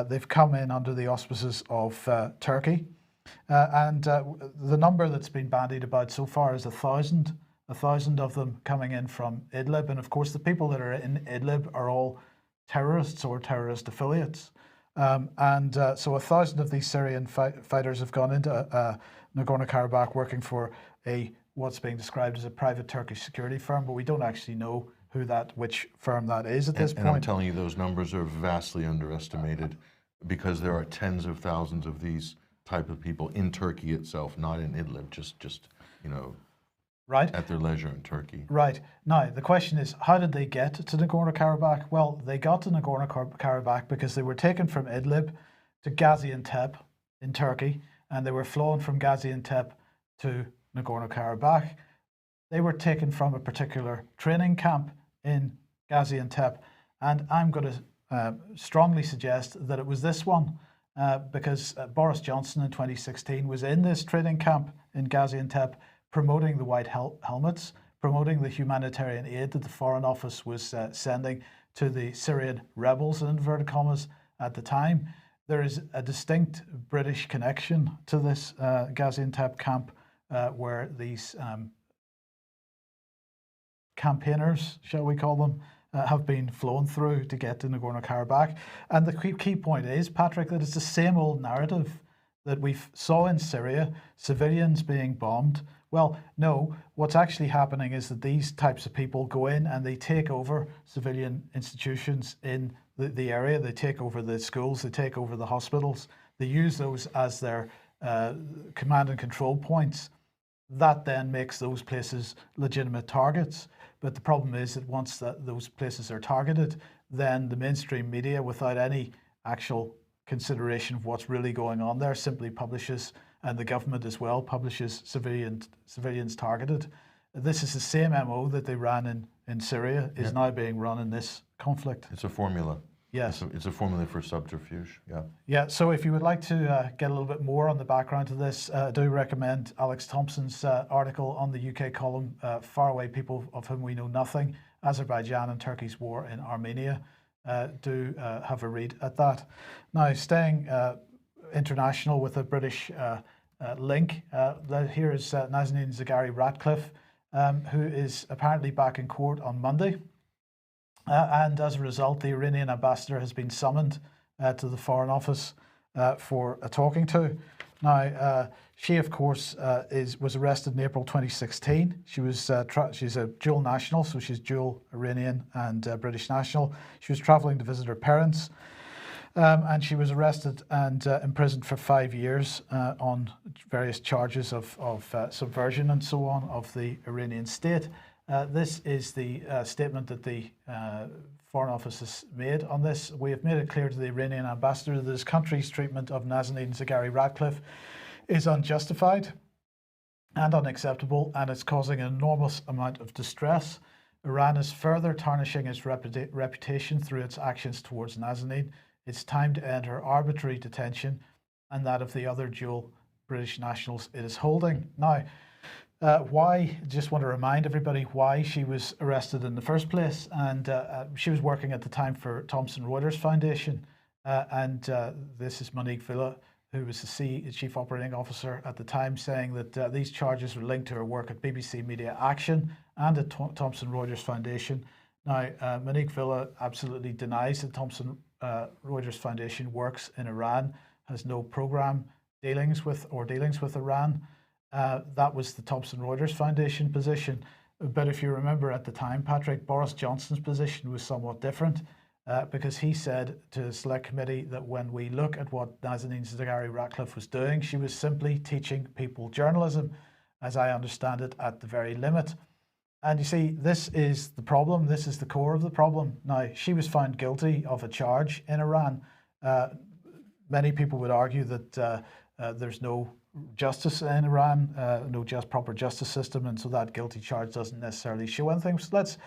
They've come in under the auspices of Turkey. And the number that's been bandied about so far is 1,000 of them coming in from Idlib. And of course, the people that are in Idlib are all terrorists or terrorist affiliates. So 1,000 of these Syrian fighters have gone into Nagorno-Karabakh working for what's being described as a private Turkish security firm, but we don't actually know which firm that is at this point. And I'm telling you, those numbers are vastly underestimated because there are tens of thousands of these type of people in Turkey itself, not in Idlib, just right at their leisure in Turkey. Right. Now, the question is, how did they get to Nagorno-Karabakh? Well, they got to Nagorno-Karabakh because they were taken from Idlib to Gaziantep in Turkey, and they were flown from Gaziantep to Nagorno-Karabakh. They were taken from a particular training camp in Gaziantep, and I'm going to strongly suggest that it was this one. Because Boris Johnson in 2016 was in this training camp in Gaziantep promoting the white helmets, promoting the humanitarian aid that the Foreign Office was sending to the Syrian rebels, in inverted commas, at the time. There is a distinct British connection to this Gaziantep camp where these campaigners, shall we call them, have been flown through to get to Nagorno-Karabakh. And the key point is, Patrick, that it's the same old narrative that we saw in Syria, civilians being bombed. Well, no, what's actually happening is that these types of people go in and they take over civilian institutions in the area. They take over the schools, they take over the hospitals. They use those as their command and control points. That then makes those places legitimate targets. But the problem is that once those places are targeted, then the mainstream media, without any actual consideration of what's really going on there, simply publishes, and the government as well publishes civilians targeted. This is the same MO that they ran in Syria, is now being run in this conflict. It's a formula. Yes. It's a formula for subterfuge, yeah. Yeah, so if you would like to get a little bit more on the background to this, I do recommend Alex Thompson's article on the UK column, Faraway People of Whom We Know Nothing, Azerbaijan and Turkey's War in Armenia. Do have a read at that. Now, staying international with a British link, here is Nazanin Zaghary-Ratcliffe, who is apparently back in court on Monday. And as a result, the Iranian ambassador has been summoned to the Foreign Office for a talking to. Now, she, of course, was arrested in April 2016. She's a dual national, so she's dual Iranian and British national. She was travelling to visit her parents, and she was arrested and imprisoned for 5 years on various charges of subversion and so on of the Iranian state. This is the statement that the Foreign Office has made on this. We have made it clear to the Iranian ambassador that his country's treatment of Nazanin Zaghary-Ratcliffe is unjustified and unacceptable, and it's causing an enormous amount of distress. Iran is further tarnishing its reputation through its actions towards Nazanin. It's time to end her arbitrary detention and that of the other dual British nationals it is holding. Now, why? Just want to remind everybody why she was arrested in the first place. And she was working at the time for Thomson Reuters Foundation. This is Monique Villa, who was the Chief Operating Officer at the time, saying that these charges were linked to her work at BBC Media Action and at Thomson Reuters Foundation. Now, Monique Villa absolutely denies that Thomson Reuters Foundation works in Iran, has no program dealings with Iran. That was the Thomson Reuters Foundation position. But if you remember at the time, Patrick, Boris Johnson's position was somewhat different because he said to the select committee that when we look at what Nazanin Zaghary-Ratcliffe was doing, she was simply teaching people journalism, as I understand it, at the very limit. And you see, this is the problem. This is the core of the problem. Now, she was found guilty of a charge in Iran. Many people would argue that there's no justice in Iran, no proper justice system, and so that guilty charge doesn't necessarily show anything. So let's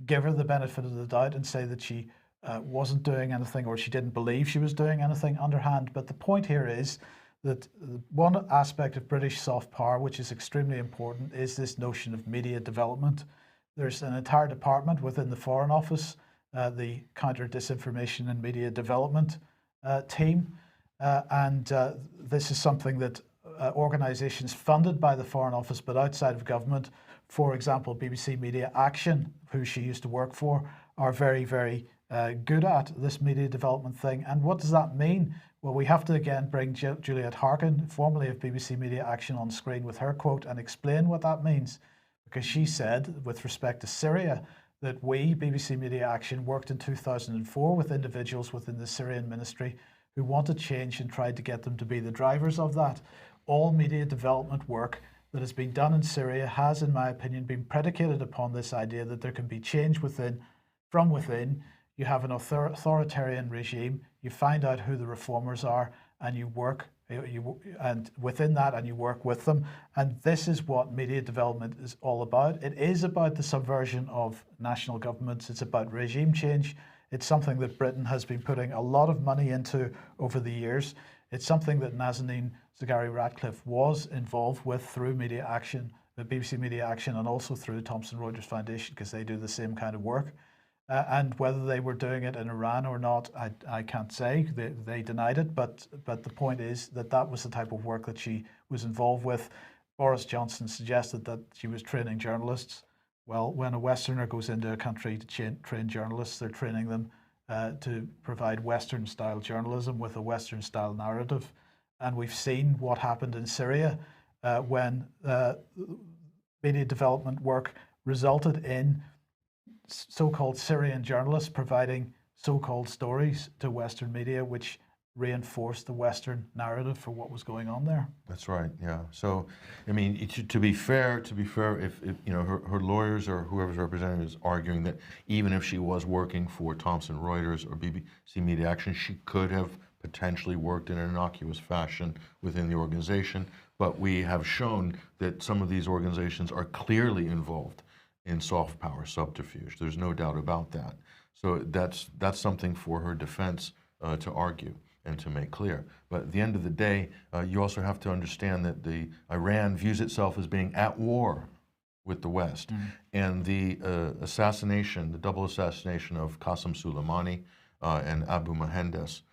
give her the benefit of the doubt and say that she wasn't doing anything, or she didn't believe she was doing anything underhand. But the point here is that one aspect of British soft power, which is extremely important, is this notion of media development. There's an entire department within the Foreign Office, the Counter Disinformation and Media Development team, and this is something that organisations funded by the Foreign Office but outside of government, for example BBC Media Action, who she used to work for, are very, very good at this media development thing. And what does that mean? Well, we have to again bring Juliet Harkin, formerly of BBC Media Action, on screen with her quote and explain what that means. Because she said, with respect to Syria, that we, BBC Media Action, worked in 2004 with individuals within the Syrian ministry who wanted change and tried to get them to be the drivers of that. All media development work that has been done in Syria has, in my opinion, been predicated upon this idea that there can be change from within. You have an authoritarian regime, you find out who the reformers are, and you work and within that, and you work with them. And this is what media development is all about. It is about the subversion of national governments. It's about regime change. It's something that Britain has been putting a lot of money into over the years. It's something that Nazanin Zaghary-Ratcliffe was involved with through Media Action, the BBC Media Action, and also through the Thomson Reuters Foundation, because they do the same kind of work. And whether they were doing it in Iran or not, I can't say. They denied it, but the point is that that was the type of work that she was involved with. Boris Johnson suggested that she was training journalists. Well, when a Westerner goes into a country to train journalists, they're training them to provide Western-style journalism with a Western-style narrative. And we've seen what happened in Syria when media development work resulted in so-called Syrian journalists providing so-called stories to Western media, which reinforced the Western narrative for what was going on there. That's right. Yeah. So, I mean, to be fair, if you know her lawyers or whoever's representative is arguing that even if she was working for Thomson Reuters or BBC Media Action, she could have potentially worked in an innocuous fashion within the organization. But we have shown that some of these organizations are clearly involved in soft power subterfuge. There's no doubt about that. So that's something for her defense to argue and to make clear. But at the end of the day, you also have to understand that Iran views itself as being at war with the West. Mm-hmm. And the double assassination of Qasem Soleimani and Abu Mohandes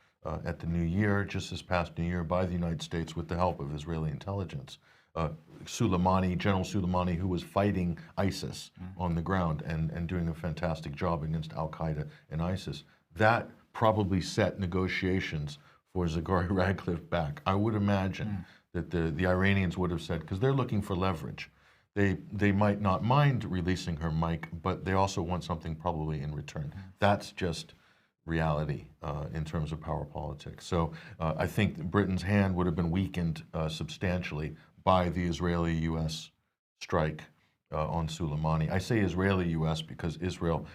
at the New Year, just this past New Year, by the United States with the help of Israeli intelligence. General Soleimani, who was fighting ISIS on the ground and doing a fantastic job against Al-Qaeda and ISIS. That probably set negotiations for Zaghary-Ratcliffe back. I would imagine that the Iranians would have said, because they're looking for leverage. They might not mind releasing her mic, but they also want something probably in return. That's just reality in terms of power politics. So I think Britain's hand would have been weakened substantially by the Israeli-U.S. strike on Soleimani. I say Israeli-U.S. because Israel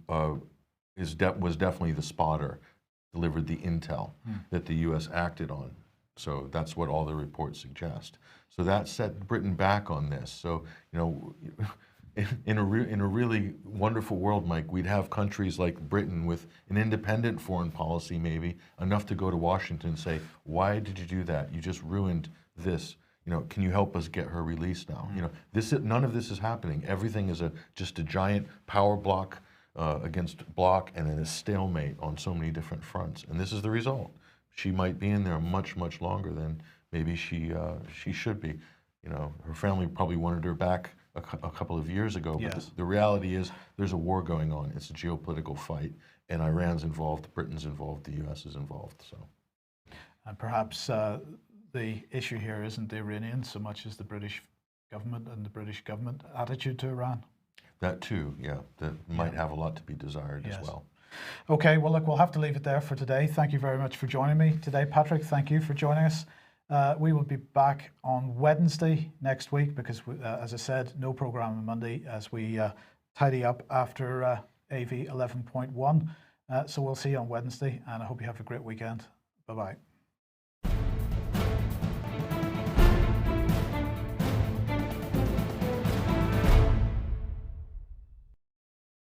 was definitely the spotter, delivered the intel that the U.S. acted on. So that's what all the reports suggest. So that set Britain back on this. So, you know, in a really wonderful world, Mike, we'd have countries like Britain with an independent foreign policy, maybe enough to go to Washington and say, "Why did you do that? You just ruined this. You know, can you help us get her released now?" You know, none of this is happening. Everything is just a giant power block against block, and then a stalemate on so many different fronts. And this is the result. She might be in there much longer than maybe she should be. You know, her family probably wanted her back a couple of years ago. But Yes. the reality is there's a war going on. It's a geopolitical fight, and Iran's involved, Britain's involved, the U.S. is involved. So, And perhaps the issue here isn't the Iranians so much as the British government and the British government attitude to Iran. that too, yeah, that might have a lot to be desired Yes. as well. Okay, well, look, we'll have to leave it there for today. Thank you very much for joining me today, Patrick. Thank you for joining us. We will be back on Wednesday next week because, as I said, no program on Monday as we tidy up after AV 11.1. So we'll see you on Wednesday, and I hope you have a great weekend. Bye-bye.